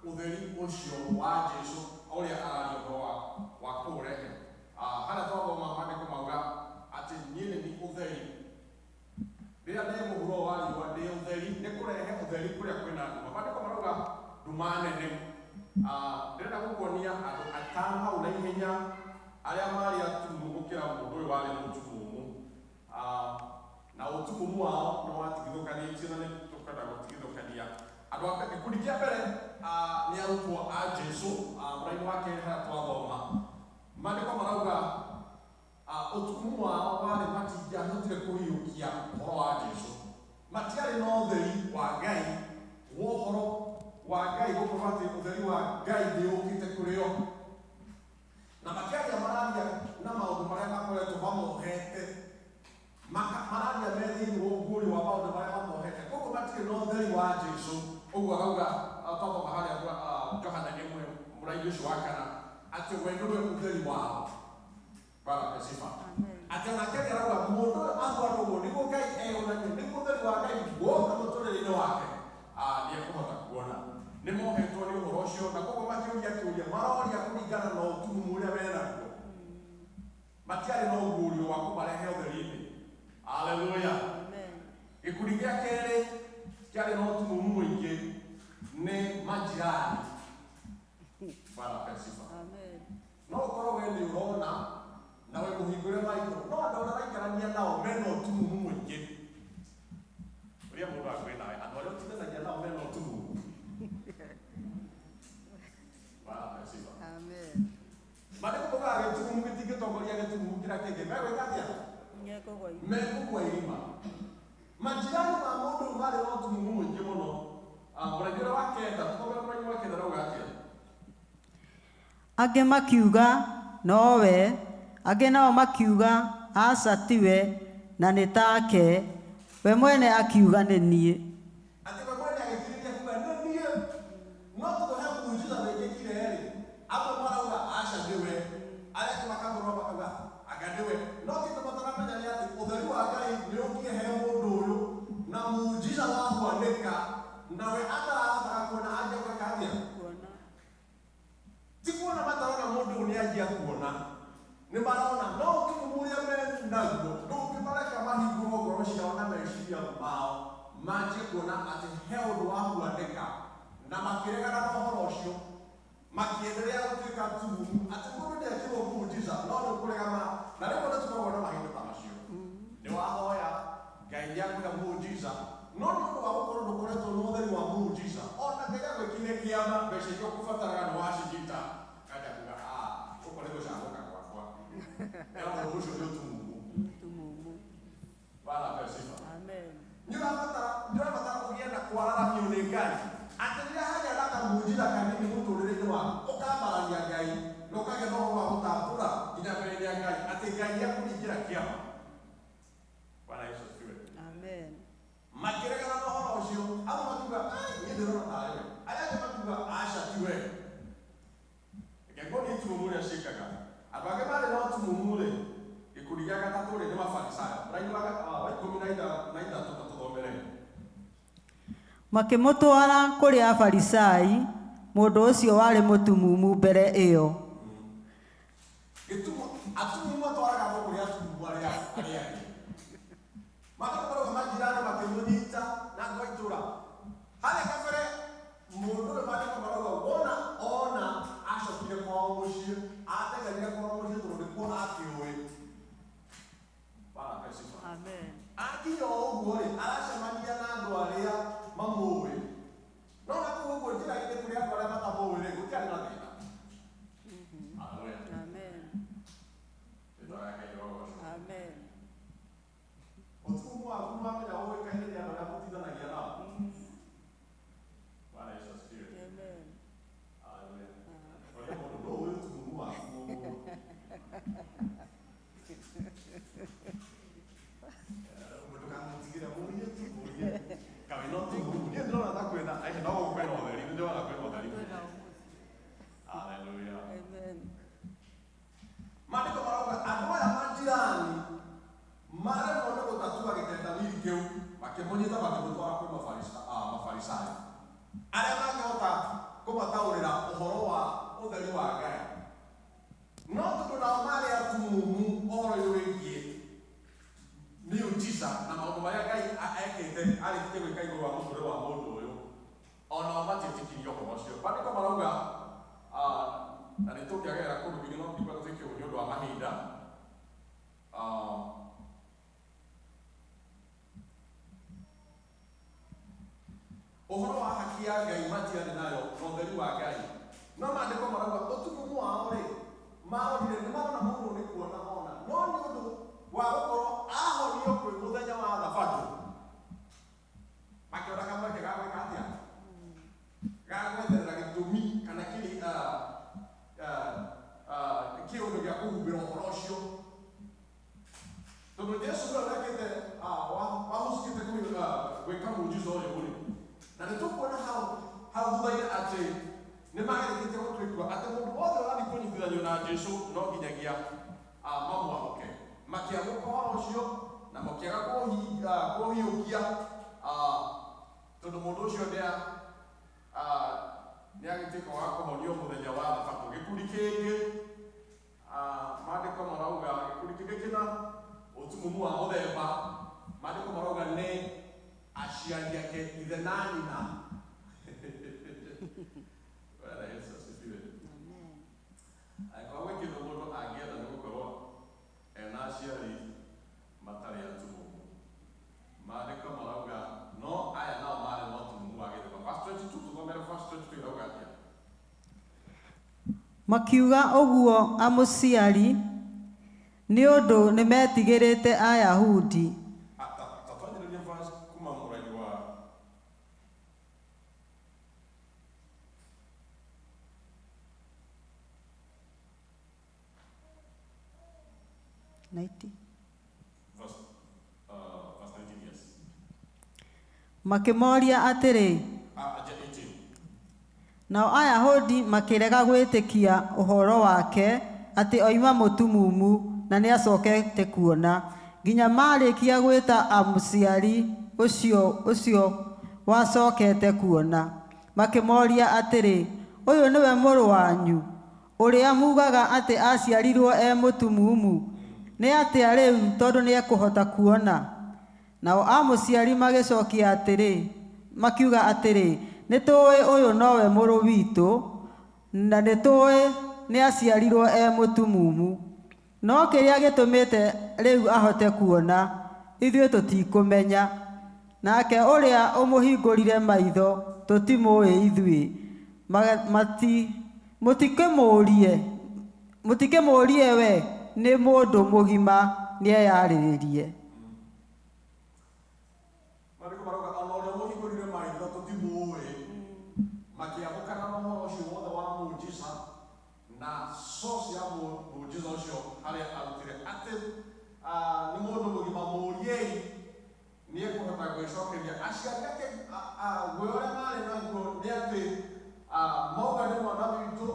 ũtheri ũcio wa Jesũ ũrĩa araria ũhoro wa kũũrehe. Harĩa twathoma maandĩko mauga atĩ niĩ nĩ ũtheri. Rĩrĩa ndĩ mũhuro wa riũa ndĩ ũtheri, nĩ kũrehe ũtheri kũrĩa kwĩna nduma. Maandĩko marauga nduma nene. Ndĩrenda gũkuonia andũ atano hau na ihenya arĩa marĩ atumumu gũkĩra mũndũ ũyũ warĩ mũtumumu. Na ũtumumu wao nĩ watigithũkanĩtio na nĩ tũkwenda gũtigithũkania. Andũ a gĩkundi kĩa mbere nĩ arutwo a Jesũ. Mũraini wa kerĩ harĩa twathoma maandĩko marauga ũtumumu wao warĩ matingĩahotire kũhiũkia ũhoro wa Jesũ. Matiarĩ na ũtheri wa Ngai wa ũhoro wa Ngai, gũkorwo atĩ ũtheri wa Ngai nĩũkĩte kũrĩ o. Na makĩaria mararia na maũndũ marĩa makoretwo mamohete, mararia me thĩinĩ wa ũguũrio wa maũndũ marĩa mamohete, koguo matirĩ na ũtheri wa Jesũ. Ũguo arauga twathoma harĩa Johana 1 mũraini ũcio wa kana atĩ we nĩwe ũtheri wao. Bwana asifiwe. Atĩ onake arauga mũndũ ahũra ũguo nĩguo Ngai eyonanie, nĩguo ũtheri wa Ngai woka mũtũrĩre-inĩ wake nĩekũhota kuona. Nĩ mohetwo nĩ ũhoro ũcio, na koguo makĩũria kĩũria maroria kũringana na ũtumumu ũrĩa menaguo. Matiarĩ na ũguũrio wa kũmarehe ũtheri-inĩ. Haleluya. Gĩkundi gĩa kerĩ kĩarĩ na ũtumumu mũingĩ nĩ majirani. Bwana asifiwe. No ũkorwo we nĩ ũrona na we mũhingũre maitho, no andũ arĩa ũraikarania nao mena ũtumumu mũingĩ. Ũrĩa mũndũ akwĩra nawe, andũ arĩa ũtiganagia nao mena ũtumumu. Bwana asifiwe. Maandĩko maugaga gĩtumumu gĩtingĩtongoria gĩtumumu kĩrĩa kĩngĩ. Megwĩka atĩa? Mekũgwa irima. Majirani ma mũndũ marĩ na ũtumumu mũingĩ mũno. Mũraini ũrĩa wa kenda, tũthomere mũraini wa kenda arauga atĩa? Angĩ makiuga nowe, angĩ nao makiuga aca tiwe na nĩ take, we mwene akiuga nĩ niĩ. Atĩ we mwene agĩkĩrĩria kuga nĩ niĩ. No tũhe mũnjĩra wĩkĩkire rĩ, amwe marauga aca ndiwe, arĩa angĩ makamũrwo makauga anga ndiwe. No kĩndũ mataramenya nĩ atĩ ũtheri wa Ngai nĩũkinya he mũndũ ũyũ na mũnjĩra wahuanĩka, nawe atarahotaga kuona anjia gwĩka atĩa? Ti kuona matarona mũndũ nĩanjia kuona, nĩ marona no ũtumumu ũrĩa menaguo ndũngĩmareka mahingũrwo ngoro ciao na meciria mao manjie kuona atĩ he ũndũ wahuanĩka, na makĩregana na ũhoro ũcio makĩenderea gũtuĩka tumumu atĩ mũndũ nĩekirwo mũnjica no nĩũkũregana. Na rĩmwe nĩtũkoragwo na mahinda ta macio, nĩwahoya Ngai nĩakũhe mũnjica no nĩ ũndũ wa gũkorwo ndũkoretwo na ũtheri wa mũnjica, ona Ngai agwĩkire kĩama mbeca iria ũkũbataraga nĩwacigita kaja kuga ũko nĩ gũcagũka gwakwa. Ũndũ ũcio nĩ ũtumumu. Bwana asifiwe. Nĩũrabatara kũgĩa na kwararamio nĩ Ngai. Atĩ rĩrĩa hagĩa na kamũnjica kanini mũtũrĩre-inĩ waku ũkamararia Ngai na ũkagĩa na ũhoro wa gũtambũra nginya mbere-inĩ ya Ngai atĩ Ngai nĩakũringĩra kĩama. Bwana Yesu asifiwe. Makĩregana na ũhoro ũcio, amwe makiuga niĩ ndĩrona tarĩ we, arĩa angĩ makiuga aca ti we. Ngĩkwo nĩ itumumu ũrĩa ciĩkaga. Andũ angĩ marĩ na ũtumumu rĩ, gĩkundi gĩa gatatũ rĩ nĩ mafarisayo. Mũraini wa 13 tũthomere. Makĩmũtwara kũrĩ Afarisai, mũndũ ũcio warĩ mũtumumu mbere ĩyo. Atumumu atwaraga andũ kũrĩ atumumu arĩa angĩ. Makarora majirani makĩmũnyita na andũ a itũũra. Harĩa kabere mũndũ ũyũ maandĩko marauga ona acokire kwao mũciĩ, ateganire kwao mũciĩ tondũ nĩkuo akĩũĩ. Bwana asifiwe. Akinya o ũguo rĩ, aracemania na andũ arĩa mamũĩ. No na kũu ũguo njĩra-inĩ kũrĩ andũ arĩa matamũĩ rĩ, gũtiarĩ na thĩna. Haleluya. no maandĩko marauga ũtumumu wao rĩ marorire nĩ marona mũndũ nĩ kuona mona no nĩ ũndũ wa gũkorwo ahonio kwĩ mũthenya wa thabatũ makĩona kamweke ga gwĩka atĩa ga gwetherera gĩtũmi kana kĩũndũ gĩa kũhumbĩra ũhoro ũcio tondũ Jesũ ũrĩa ũrekĩte wahũcĩkĩte gwĩka mũjiza ũyũ ũrĩ na nĩ tũkuona hau thutha-inĩ atĩ nĩ magerekĩte gũtwĩkua atĩ mũndũ wothe ũrathiĩ kũnyitithanio na Jesũ no nginyagia mamwamũke makĩamũka ũhoro ũcio na makĩaga kũhiũkia tondũ mũndũ ũcio nĩagĩtuĩka wa kũhonio mũthenya wa thabatũ gĩkundi kĩngĩ maandĩko marauga gĩkundi kĩngĩ kĩna ũtumumu wa mũthemba maandĩko marauga nĩ aciari ake ithe na nyina Bwana Yesu asifiwe. Angĩkorwo kĩndũ mũndũ angĩenda nĩ gũkorwo ena aciari matarĩ atumumu maandĩko marauga no aya nao marĩ na ũtumumu wa gĩthemba. Verse 22 tũthomere verse 22 irauga atĩa? Makiuga ũguo amũciari nĩ ũndũ nĩ metigĩrĩte Ayahudi. Tatwanjĩrĩria verse kuma mũraini wa 90. verse 19, yes. Makĩmoria atĩrĩ, 18. nao Ayahudi makĩrega gwĩtĩkia ũhoro wake atĩ oima mũtumumu na nĩ acokete kuona, nginya marĩkia gwĩta amũciari ũcio wacokete kuona. Makĩmoria atĩrĩ, ũyũ nĩwe mũrũ wanyu ũrĩa mugaga atĩ aciarirwo mũtumumu, nĩ atĩa rĩu tondũ nĩ ekũhota kuona? Nao amũciari magĩcokia atĩrĩ, makiuga atĩrĩ, nĩ tũĩ ũyũ nowe mũrũ witũ na nĩ tũĩ nĩ aciarirwo mũtumumu, no kĩrĩa gĩtũmĩte rĩu ahote kuona ithuĩ tũtikũmenya, nake ũrĩa ũmũhingũrire maitho tũtimũĩ ithuĩ. Mũtikĩmũũrie we, nĩ mũndũ mũgima nĩeyarĩrĩrie. Maandĩko marauga ona ũrĩa ũmũhingũrire maitho tũtimũĩ makĩamũka na ũhoro ũcio wothe wa mũjiza na source ya mũjiza ũcio harĩa arutire atĩ nĩ mũndũ mũgima mũriei nĩ ekũhota gwĩcokeria aciari ake guoya ũrĩa marĩ naguo nĩ atĩ mauga nĩ mwana witũ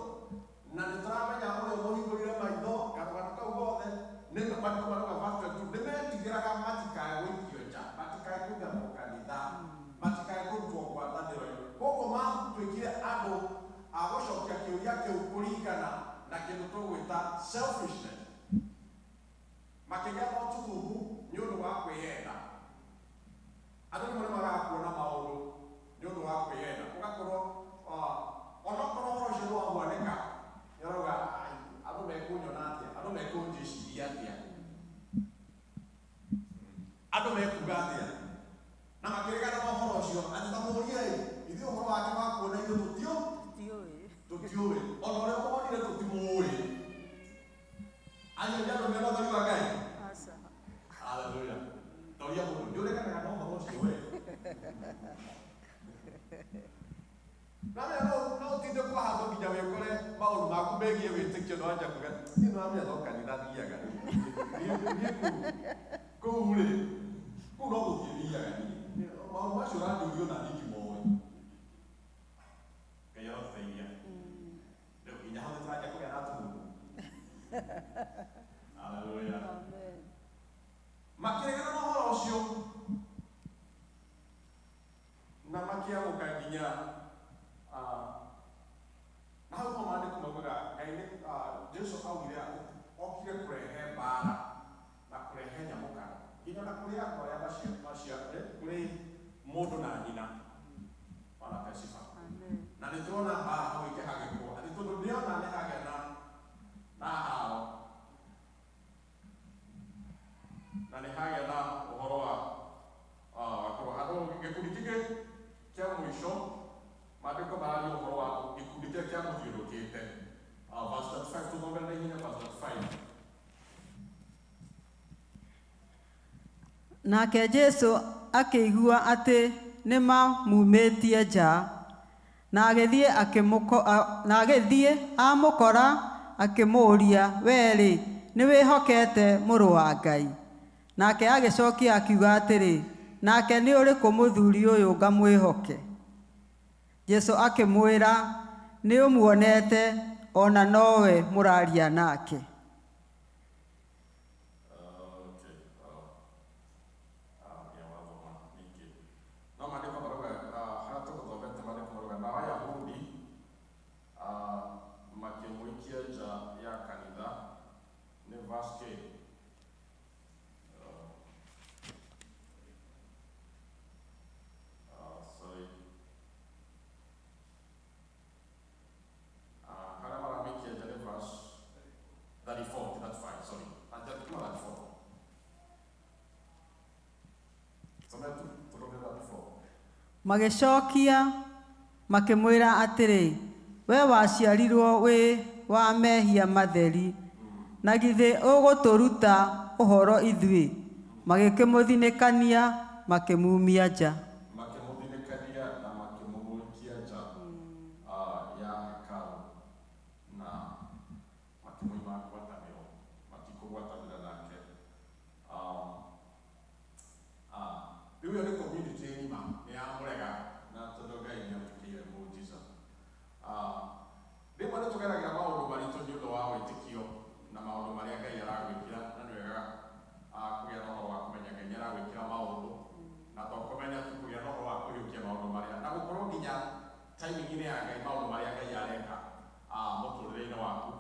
na nĩ tũramenya ũrĩa ũmũhingũrire maitho gatũgano kau gothe nĩ maandĩko marauga verse 22 nĩ metigĩraga matikae gũikio nja matikae kũngatwo kanitha matikae kũrutwo ngwatanĩro ĩyo koguo matuĩkire andũ a gũcokia kĩũria kĩu kũringana na kĩndũ tũgwĩta selfishness makĩgĩa na ũtumumu nĩ ũndũ wa kwĩyenda. Andũ nĩ magaga kuona maũndũ nĩ ũndũ wa kwĩyenda ũgakorwo onokorwo ũhoro ũcio nĩ wagwanĩka nĩarauga andũ mekũnyona atĩa andũ mekũnjĩciria atĩa andũ mekuga atĩa na makĩregana na ũhoro ũcio atĩ tamũũriei ithuĩ ũhoro wake wa kuona ithuĩ tũtiũĩ ona ũrĩa ũmonire tũtimũĩ. Acio nĩ andũ mena ũtheri wa Ngai. Haleluya. Toria mũndũ nĩũreganaga na ũhoro ũcio we. No ũtinde kwa handũ nginya wĩkore maũndũ maku megiĩ wĩtĩkio na wanja kuga niĩ nĩwamenya no kanitha thiaga kũu rĩ kũu no gũthiĩ thiaga niĩ maũndũ macio ũranjũria ona niĩ ndimoĩ. Ngai arotũteithia rĩu nginya hau nĩtũranja kũgĩa na tũmumu. Haleluya. Makĩregana na ũhoro ũcio na makĩamũka nginya na hau no maandĩko maugaga Ngai Jesũ augire okire kũrehe mbara na kũrehe nyamũkano nginya na kũrĩ andũ arĩa kũrĩ mũndũ na nyina ona pesifa na nĩ tũrona mbara hau ikĩhagĩkwo atĩ tondũ nĩona nĩ hagĩa na haro na nĩ hagĩa na ũhoro wa andũ gĩkundi kĩngĩ kĩa mũico maandĩko mararia ũhoro wa gĩkundi kĩrĩa kĩa mũthiũrũrũkia yũkĩte. Verse 35, tũthome na ihenya verse 35. Nake Jesu akĩigua atĩ nĩ mamumĩtie nja, na agĩthiĩ amũkora akĩmũũria, "Wee-rĩ, nĩ wĩhokete Mũrũ wa Ngai?" Nake agĩcookia akiuga atĩrĩ, "Nake nĩ ũrĩkũ mũthuri ũyũ ngamwĩhoke?" Jesu akĩmwĩra, "Nĩ ũmuonete, ona nowe mũraria nake." Magĩcokia makĩmwĩra atĩrĩ, "Wee waciarirwo wĩ wa mehia matheri, na githĩ ũgũtũruta ũhoro ithuĩ?" Magĩkĩmũthinĩkania makĩmuumia nja. Makĩmũthinĩkania na makĩmũmũikia nja ya hekarũ na makĩmũima ngwatanĩro, matikũgwatanĩra nake. Rĩu ĩyo nĩ community ng'ima nĩ yamũrega na tondũ Ngai nĩ amũkĩire mũũjiza. Rĩmwe nĩ tũgeragĩra maũndũ maritũ nĩ ũndũ wa wĩtĩkio na maũndũ marĩa Ngai aragwĩkĩra, na nĩ wega kũgĩa na ũhoro wa kũmenya Ngai nĩ aragwĩkĩra maũndũ, na to kũmenya tu kũgĩa na ũhoro wa kũiyũkia maũndũ marĩa, na gũkorwo nginya timing-inĩ ya Ngai maũndũ marĩa Ngai areka mũtũrĩre-inĩ waku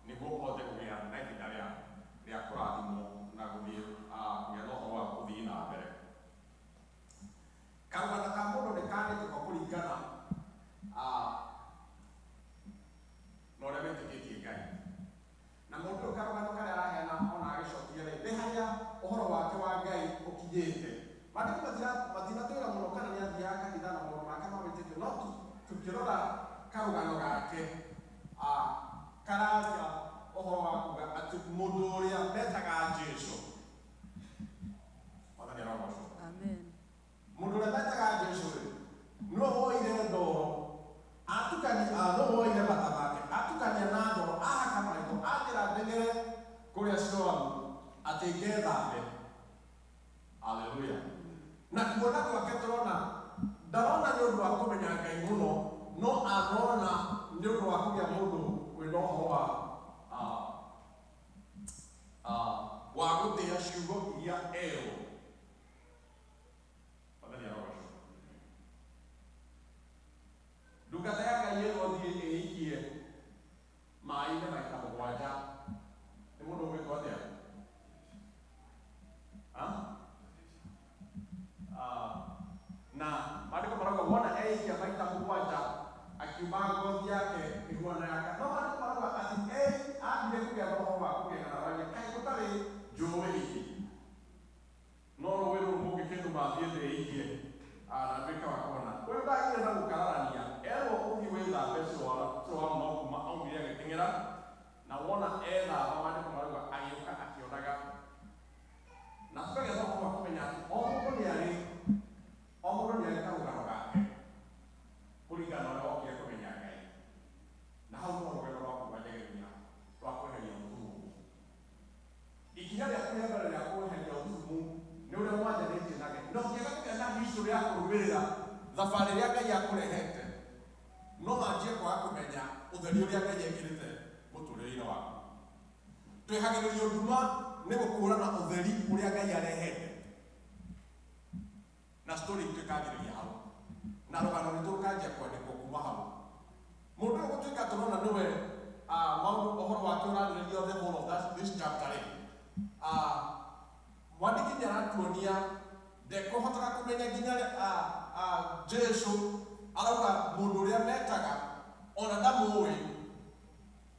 nĩguo ũhote kũgĩa na ihinda rĩa kũrathimwo na gũthiĩ kũgĩa na ũhoro wa gũthiĩ na mbere. Karũgano ka mũndũ nĩ kandĩkĩtwo kũringana na ũrĩa wĩtĩkĩtie Ngai. Na mũndũ ũyũ karũgano karĩa araheana ona agĩcokia rĩ, nĩ harĩa ũhoro wake wa Ngai ũkinyĩte. Maandĩko matinatwĩra mũno kana nĩ athiaga kanitha na maũndũ make ma wĩtĩkio, no tũkĩrora karũgano gake kararia ũhoro wa kuga atĩ mũndũ ũrĩa metaga Jesũ. Mwathani arogocwo. Amen. Mũndũ ũrĩa metaga Jesũ rĩ, no woire ndoro, no woire mata make, atukania na ndoro, ahaka maitho, anjĩra ndengere kũrĩa Siloamu atĩ ngethambe. Haleluya. Na kuona gwake tũrona ndarona nĩ ũndũ wa kũmenya Ngai mũno, no arona nĩ ũndũ wa kũgĩa mũndũ wĩna ũhoro wa gũtĩa ciugo iria erwo. Ndungata ya Ngai ĩyo thiĩ ĩikie maĩ-inĩ maita mũgwanja. Nĩ mũndũ ũgwĩtwo atĩa? Na maandĩko marauga wona eikia maita mũgwanja akiuma ngothi yake ĩhuana yake. No maandĩko marauga atĩ ambire kũgĩa na ũhoro wa kũgegana wake, kaĩ gũtarĩ njũĩ ici. No rũĩ rũrũ mũngĩkĩndũ mathiĩ thĩ ĩikie na nduĩke wa kũhona. Ũyũ ndagire na gũkararania, erwo ũthiĩ wĩthambe Siloamu no kuma aumire agĩteng'era, na wona ethamba maandĩko marauga agĩũka akĩonaga. Na tũkagĩa na ũhoro wa kũmenya atĩ o mũndũ nĩ arĩ karũgano gake kũringana na ũrĩa wokire kũmenya Ngai. Na hau no rũgano rwa kũmwenyegeria rwa kweheria ũtumumu. Ikinya rĩa kũrĩa mbere rĩa kweheria ũtumumu nĩ ũrĩa mwanjanĩtie na Ngai. No ũngĩaga kũgĩa na history ya kũrũmĩrĩra thabarĩ ĩrĩa Ngai akũrehete, no manjie kwaga kũmenya ũtheri ũrĩa Ngai ekĩrĩte mũtũrĩre-inĩ waku. Twĩhagĩrĩrio nduma nĩ gũkũũrana ũtheri ũrĩa Ngai arehete. Na story ĩtũkagĩrĩria hau. Na rũgano rwitũ rũkanjia kwandĩkwo kuma hau. Mũndũ ũyũ gũtuĩka tũrona nĩwe maũndũ ũhoro wake ũrarĩrĩria the whole of this chapter rĩ. Mwandĩki nĩ aratuonia ndekũhotaga kũmenya nginya Jesũ, arauga mũndũ ũrĩa metaga ona ndamũĩ.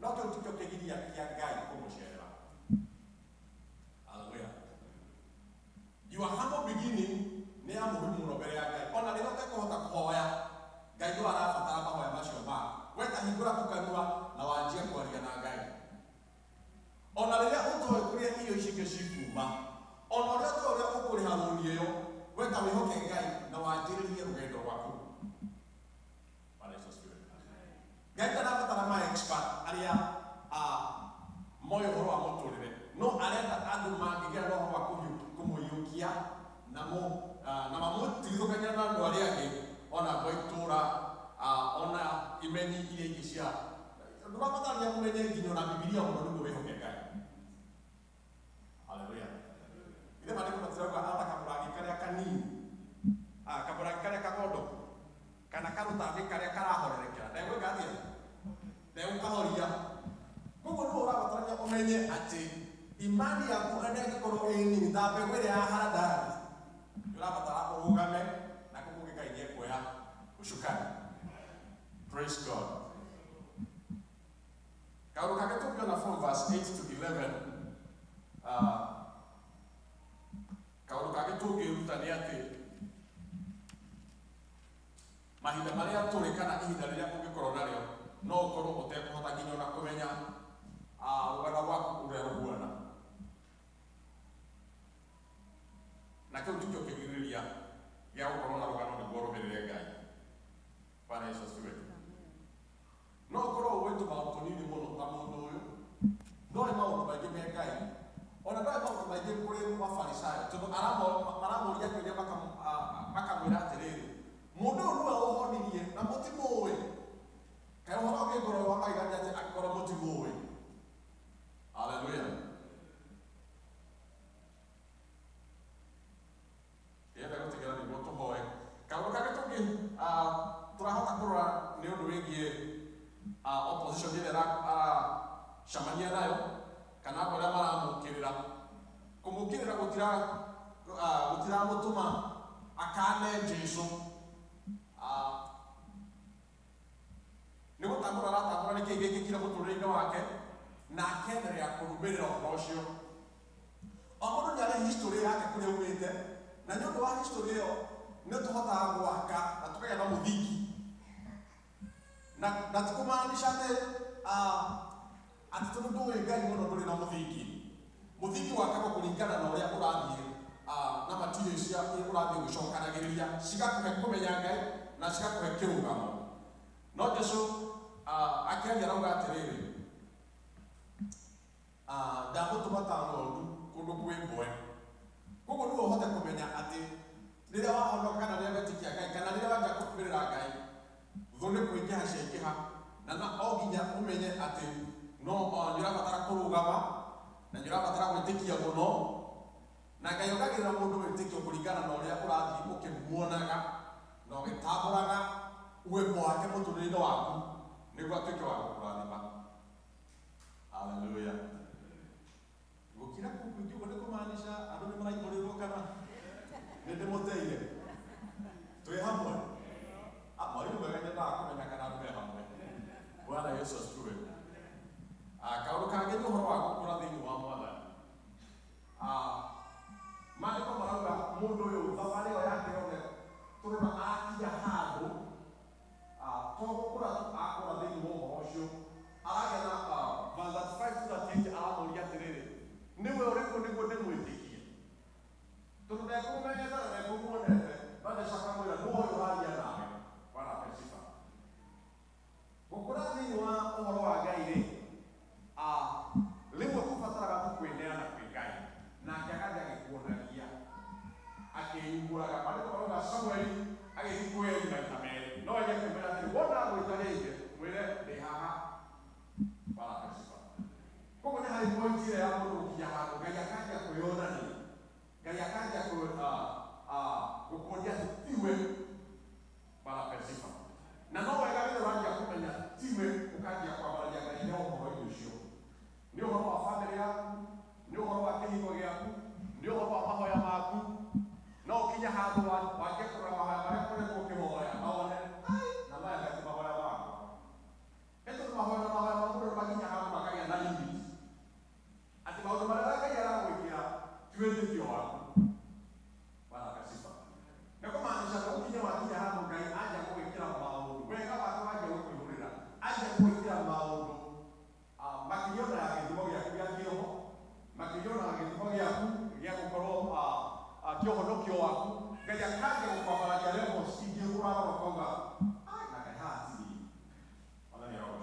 No kĩu tikĩo kĩgiria kĩa Ngai kũmũcerera. Haleluya. Your humble beginning nĩ ya mũhimu mũno mbere ya Ngai. Ona rĩrĩa ũtekũhota kũhoya, Ngai no arabatara mahoya macio ma. Weta hingũra tu kanua na wanjia kwaria na Ngai. Ona rĩrĩa ũtoĩ kũrĩa irio ici ingĩ cikuma, ona ũrĩa ũtoĩ ũrĩa ũkũrĩha rũni ĩyo, wenda wĩhoke Ngai na wanjĩrĩrie rũgendo rwaku. Ngai ndarabatara ma-expert arĩa moĩ ũhoro wa mũtũrĩre, no arenda andũ mangĩgĩa na ũhoro wa kũmũiyũkia na mamũtigithũkania na andũ arĩa angĩ, ona andũ a itũũra, ona imenyi iria ingĩ cia ndũrabatarania mũmenye nginya ona Bibilia mũno nĩguo wĩhoke Ngai. Haleluya. Ile maandĩko matirauga ata kamũrangi karĩa kanini, kamũrangi karĩa kagondoku, kana karũtambi karĩa karahorerekera, ndegwĩkathia, ndegũkahoria. Koguo nĩguo ũrabatarania ũmenye atĩ imani yaku angĩkorwo ĩ nini ta mbegũ ĩrĩa ya haradali, ũrabatara ũrũgame na kũguo Ngai nĩekuoya ũcukani. Praise God. Kaũndũ kangĩ tũngĩona from verse 8 to 11, kaũndũ kangĩ tũngĩruta nĩ atĩ mahinda marĩa tũrĩ kana ihinda rĩrĩa ũngĩkorwo narĩo no ũkorwo ũtekũhota nginya ona kũmenya rũgano rwaku ũrĩa rũhuana. Na kĩu tikĩo kĩgirĩrĩria gĩa gũkorwo na rũgano nĩguo rũmĩrĩre Ngai. Bwana Yesu asifiwe. No ũkorwo ũĩ tũmaũndũ tũnini mũno ta mũndũ ũyũ, ndoĩ maũndũ maingĩ me Ngai, ona ndoĩ maũndũ maingĩ kũrĩ Mafarisayo, tondũ maramũria kĩũria makamwĩra atĩrĩrĩ, mũndũ ũyũ nĩwe ũhonirie na mũtimũĩ. Kaĩ ũhoro ũngĩkorwo wa magegania atĩ angĩkorwo mũtimũĩ. Haleluya. Yenda gũtigĩra nĩguo tũhoe. Kaũndũ kangĩ tũrahota kũrora nĩ ũndũ wĩgiĩ opposition ĩrĩa aracemania nayo kana andũ arĩa maramũkĩrĩra. Kũmũkĩrĩra gũtiramũtũma akane Jesũ. Nĩ gũtambũra aratambũra nĩkĩĩ gĩkĩkire mũtũrĩre-inĩ wake na akenderea kũrũmĩrĩra ũhoro ũcio. O mũndũ nĩ arĩ history yake kũrĩa umĩte, na nĩ ũndũ wa history ĩyo nĩ tũhotaga gwaka na tũkagĩa na mũthingi. Na tikũmaanisha atĩ tondũ ndũĩ Ngai mũno ndũrĩ na mũthingi. Mũthingi wakagwo kũringana na ũrĩa ũrathiĩ na material cia ũrathiĩ gũcokanagĩrĩria cigakũhe kũmenya Ngai na cigakũhe kĩrũgamo. No Jesũ akĩaria arauga atĩrĩrĩ, ndamũtũma ta ng'ondu kũndũ kwĩ mbwe. Koguo nĩguo ũhote kũmenya atĩ rĩrĩa wahonoka kana rĩrĩa wetĩkia Ngai kana rĩrĩa wanjia kũrũmĩrĩra Ngai, thũ nĩ kũingĩha ciaingĩha, na o nginya ũmenye atĩ no nĩũrabatara kũrũgama na nĩũrabatara gwĩtĩkia mũno, na Ngai ongagĩrĩra mũndũ wĩtĩkio kũringana na ũrĩa ũrathiĩ ũkĩmuonaga na ũgĩtambũraga uwepo wake mũtũrĩre-inĩ waku nĩguo atuĩke wa gũkũrathima. Haleluya. Gũkira kũu kũingĩ ũguo nĩ kũmaanisha andũ nĩ maraihũrĩrwo kana nĩ ndĩmũteire twĩ hamwe. Mwarimũ mwega nyendaga kũmenya kana andũ me hamwe. Bwana Yesu asifiwe. Kaũndũ kangĩ nĩ ũhoro wa gũkũra thĩinĩ wa Mwathani. Maandĩko marauga mũndũ ũyũ thabarĩ ĩyo yake yothe tũrona akinya handũ togũkũra akũra thĩinĩ wa ũhoro ũcio, aragĩa na verse 5-8 aramũria atĩrĩrĩ, nĩwe ũrĩkũ nĩguo ndĩmwĩtĩkie? Tondũ ndekũmenyete na ndekũmuonete, no nĩcakamwĩra nĩwe ũyũ ũraria nawe. Bwana ape sifa. Gũkũra thĩinĩ wa ũhoro wa Ngai-rĩ, rĩmwe kũbataraga kwĩneana kwĩ Ngai, nake akaja agĩkuonagia akĩimbũraga. Maandĩko marauga Samũeli agĩthiĩ kwĩ Eli maita merĩ, no enye akĩmwĩra atĩrĩ, wona gwĩta rĩngĩ mwĩre ndĩ haha. Bwana ape sifa. Koguo nĩ harĩ point ĩrĩa ya mũndũ gũkinya handũ Ngai akanja kwĩyonania, Ngai akanja gũkuonia atĩ tiwe. Bwana ape sifa. Na no wega rĩrĩa wanjia kũmenya tiwe ũkanjia kwambararia Ngai na ũhoro-inĩ ũcio. Nĩ ũhoro wa famĩlĩ yaku, nĩ ũhoro wa kĩhiko gĩaku, nĩ ũhoro wa mahoya maku. No ũkinya handũ wanjia kũrora mahoya marĩa ũkoretwo ũkĩhoya na wone na maya nĩ mahoya makwa. Tondũ mahoya ma mũndũ makinya handũ makagĩa na limit. Atĩ maũndũ marĩa Ngai aragwĩkĩra ti wĩtĩkio waku. ũhonokio waku, Ngai akaanjia gũkwambararia levels ingĩ ũrarora ũkauga, na Ngai haha hatirĩ. Ona nĩ roho.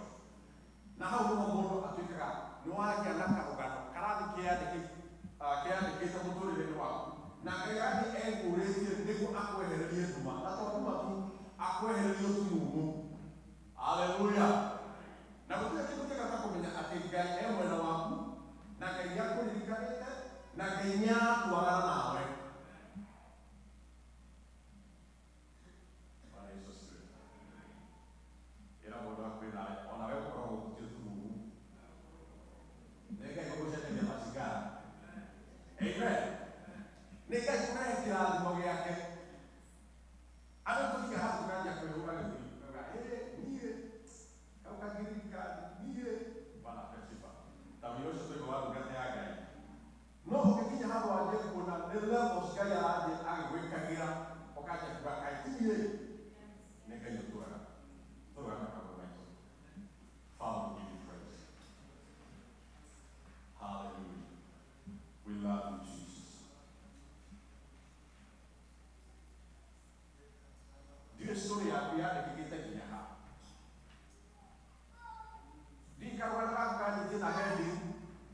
Na hau nĩho mũndũ atuĩkaga nĩ wagĩa na karũgano karathi kĩandĩkĩte mũtũrĩre-inĩ waku. Na Ngai athi egũrĩtie nĩguo akwehererie nduma. Na to nduma tu, akwehererie ũtumumu. Haleluya. Na gũtirĩ kĩndũ kĩega ta kũmenya atĩ Ngai e mwena waku, na Ngai nĩakũririkanĩte, na Ngai nĩatuagana nawe. Bwana Yesu asifiwe. Ĩra mũndũ akwĩra ona we gũkoragwo gũtirĩ ũtumumu. Nĩ Ngai gũgũcenjagia matigara. Amen. Nĩ Ngai kũrehe kĩrathimo gĩake. Andũ tũtige haha tũkanjia kwĩhũga gĩthũri. Niĩ ukagirika niye Bwana asifiwe. Tawiosho kwa watu gani ya Ngai. No ukikinya hapo aje kuna levels Ngai aje agwikagira okaje kwa kaitiye. Ni Ngai tuara. Tuara kwa mwanzo. Father, we give you praise. Hallelujah. We love you, Jesus. Ndio story ya Biblia ikikita hapa. Ndikakwenda kukanyiti na hendi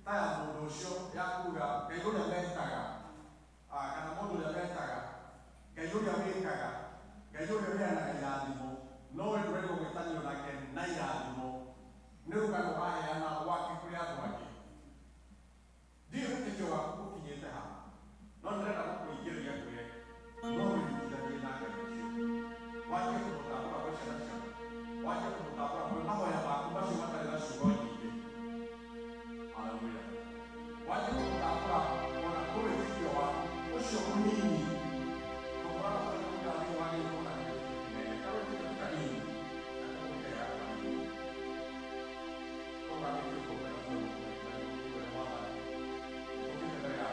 taya mũndũ ũcio ya kuga Ngai ũrĩa wetaga kana mũndũ ũrĩa wetaga Ngai ũrĩa wĩkaga Ngai ũrĩa ũheanaga irathimo no we ndũrenda gwĩtanio nake na irathimo nĩ rũgano waheana gwake kũrĩ andũ angĩ. Ndiũ wĩtĩkio waku ũkinyĩte haha no ndĩrenda gũkũingĩria kwĩre no wĩrutithanie na Ngai ũcio wanjie kũmũtambũra gwĩ ciana ciaku wanjie kũmũtambũra kwĩ mahoya maku macio matarĩ na ciugo nyingĩ. Haleluya. Wanjie kũmũtambũra ona kũrĩ wĩtĩkio waku ũcio mũnini tũkoragwo tũrĩ mũngathĩ wagĩrĩirwo kuona kĩrĩa karĩ wĩtĩkio kanini na kũmũkĩra kanini tũgagĩtio kũmera kũrĩ mwathani tũkĩte ya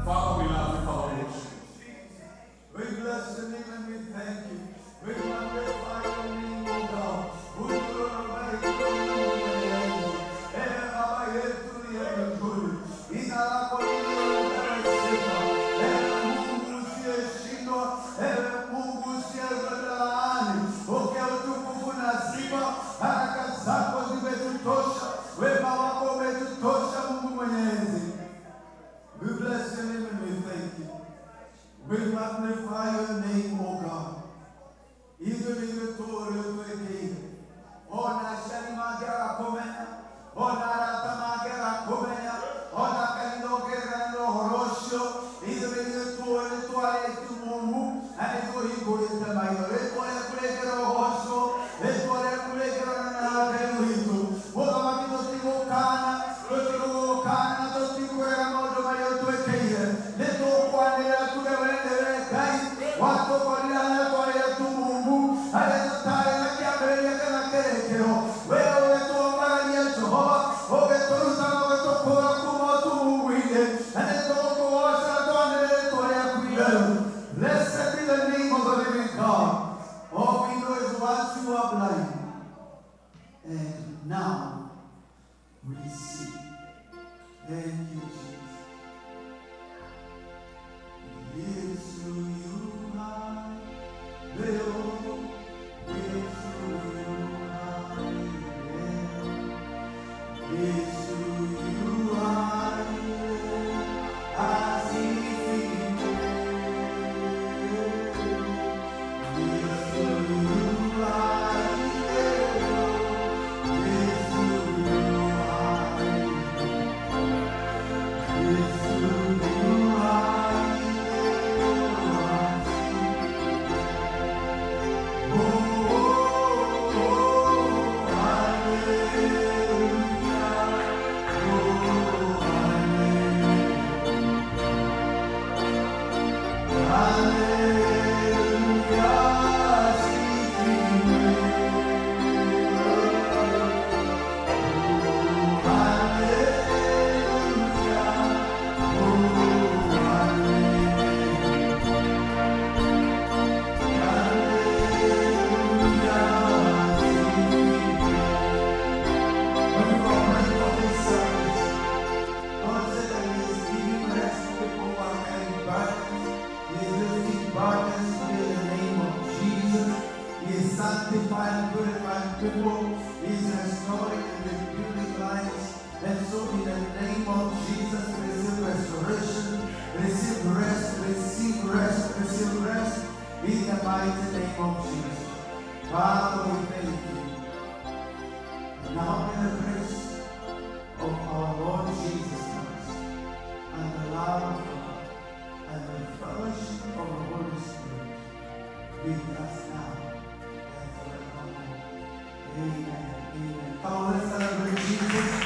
Father, we love you, Father. We bless your name and we thank you. We magnify your name, O God. We glorify your name, Baba yetu ya mbinguni. Jina lako litakatifu. Mungu usiyeshindwa, Mungu usiyelaani. Pokea utukufu na sifa. Baraka zako zimetutosha. Wema wako umetutosha, Mungu Mwenyezi. We bless your name and we thank you. We magnify your name, O God. Even in the Torah of the King. Ona shani magera komena. Ona rata magera komena. Ona kando gerando horosho. Even in the Torah to Mungu. And it will be good in the Bible. It will be good in the Horosho. well. Blessed be the name of the living God. All we know is once you are blind, and now we see. Thank you, Jesus. Yes, you are. Will, yes, you are. Yes, you are. I see. Sanctifying, purifying people, is restoring and rebuilding lives. And so in the name of Jesus, receive restoration, receive rest, receive rest, receive rest, in the mighty name of Jesus. Father, we thank you. Now in the grace of our Lord Jesus Christ, and the love of God, and the fellowship of the Holy Spirit, be with us now. Amen. Amen. Come on, let's celebrate Jesus.